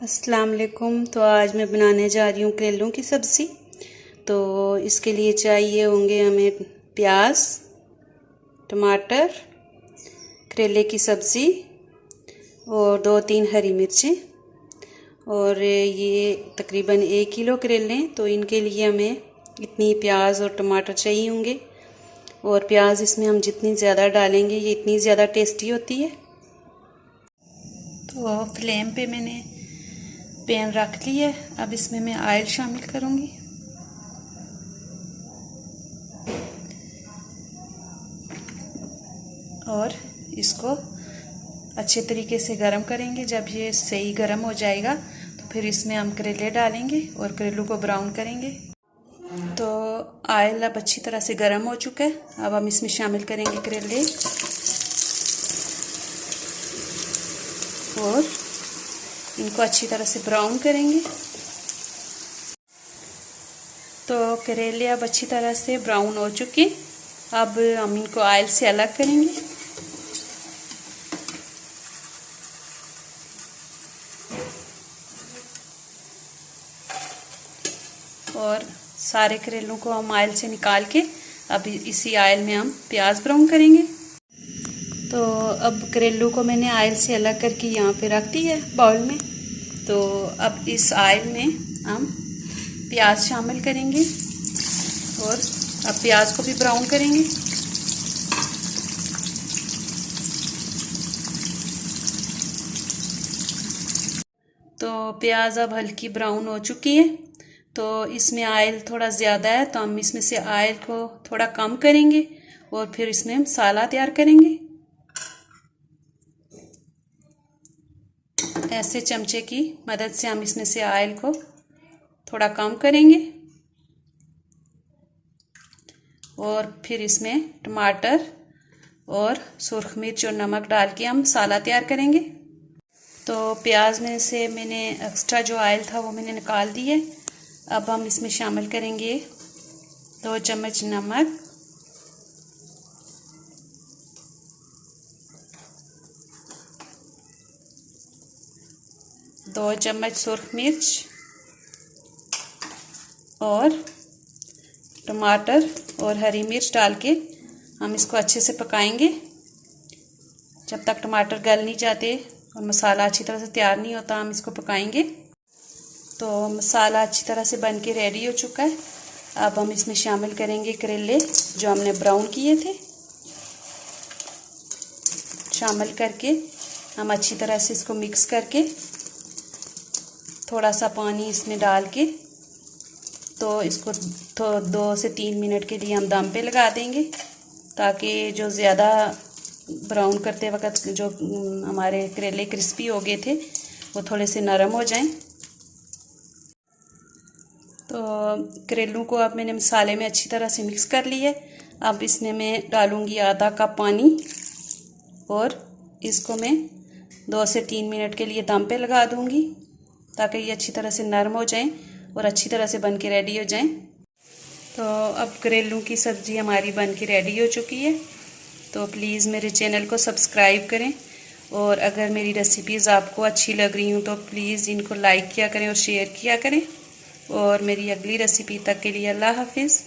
अस्सलाम वालेकुम। तो आज मैं बनाने जा रही हूँ करेलों की सब्ज़ी। तो इसके लिए चाहिए होंगे हमें प्याज, टमाटर, करेले की सब्ज़ी और 2-3 हरी मिर्चें। और ये तकरीबन 1 किलो करेले हैं, तो इनके लिए हमें इतनी प्याज और टमाटर चाहिए होंगे। और प्याज इसमें हम जितनी ज़्यादा डालेंगे ये इतनी ज़्यादा टेस्टी होती है। तो फ्लेम पे मैंने पैन रख ली है। अब इसमें मैं ऑयल शामिल करूँगी। और इसको अच्छे तरीके से गरम करेंगे। जब ये सही गरम हो जाएगा तो फिर इसमें हम करेले डालेंगे और करेलों को ब्राउन करेंगे। तो ऑयल अब अच्छी तरह से गरम हो चुका है। अब हम इसमें शामिल करेंगे करेले और इनको अच्छी तरह से ब्राउन करेंगे। तो करेले अब अच्छी तरह से ब्राउन हो चुके। अब हम इनको ऑयल से अलग करेंगे। और सारे करेलों को हम ऑयल से निकाल के अब इसी ऑयल में हम प्याज ब्राउन करेंगे। तो अब करेलों को मैंने ऑयल से अलग करके यहाँ पे रख दी है बाउल में। तो अब इस ऑयल में हम प्याज शामिल करेंगे और अब प्याज को भी ब्राउन करेंगे। तो प्याज अब हल्की ब्राउन हो चुकी है। तो इसमें ऑयल थोड़ा ज़्यादा है, तो हम इसमें से ऑयल को थोड़ा कम करेंगे और फिर इसमें मसाला तैयार करेंगे। ऐसे चमचे की मदद से हम इसमें से ऑयल को थोड़ा कम करेंगे और फिर इसमें टमाटर और सुर्ख मिर्च और नमक डाल के हम मसाला तैयार करेंगे। तो प्याज में से मैंने एक्स्ट्रा जो ऑयल था वो मैंने निकाल दी है। अब हम इसमें शामिल करेंगे 2 चम्मच नमक, 2 चम्मच सुर्ख मिर्च और टमाटर और हरी मिर्च डाल के हम इसको अच्छे से पकाएंगे जब तक टमाटर गल नहीं जाते और मसाला अच्छी तरह से तैयार नहीं होता। हम इसको पकाएंगे। तो मसाला अच्छी तरह से बन के रेडी हो चुका है। अब हम इसमें शामिल करेंगे करेले जो हमने ब्राउन किए थे। शामिल करके हम अच्छी तरह से इसको मिक्स करके थोड़ा सा पानी इसमें डाल के तो इसको 2 से 3 मिनट के लिए हम दम पे लगा देंगे, ताकि जो ज़्यादा ब्राउन करते वक्त जो हमारे करेले क्रिस्पी हो गए थे वो थोड़े से नरम हो जाएं। तो करेलों को अब मैंने मसाले में अच्छी तरह से मिक्स कर लिया है। अब इसमें मैं डालूँगी आधा कप पानी और इसको मैं 2 से 3 मिनट के लिए दम पे लगा दूँगी, ताकि ये अच्छी तरह से नरम हो जाएं और अच्छी तरह से बन के रेडी हो जाएं। तो अब करेलों की सब्ज़ी हमारी बन के रेडी हो चुकी है। तो प्लीज़ मेरे चैनल को सब्सक्राइब करें और अगर मेरी रेसिपीज़ आपको अच्छी लग रही हूँ तो प्लीज़ इनको लाइक किया करें और शेयर किया करें। और मेरी अगली रेसिपी तक के लिए अल्लाह हाफिज़।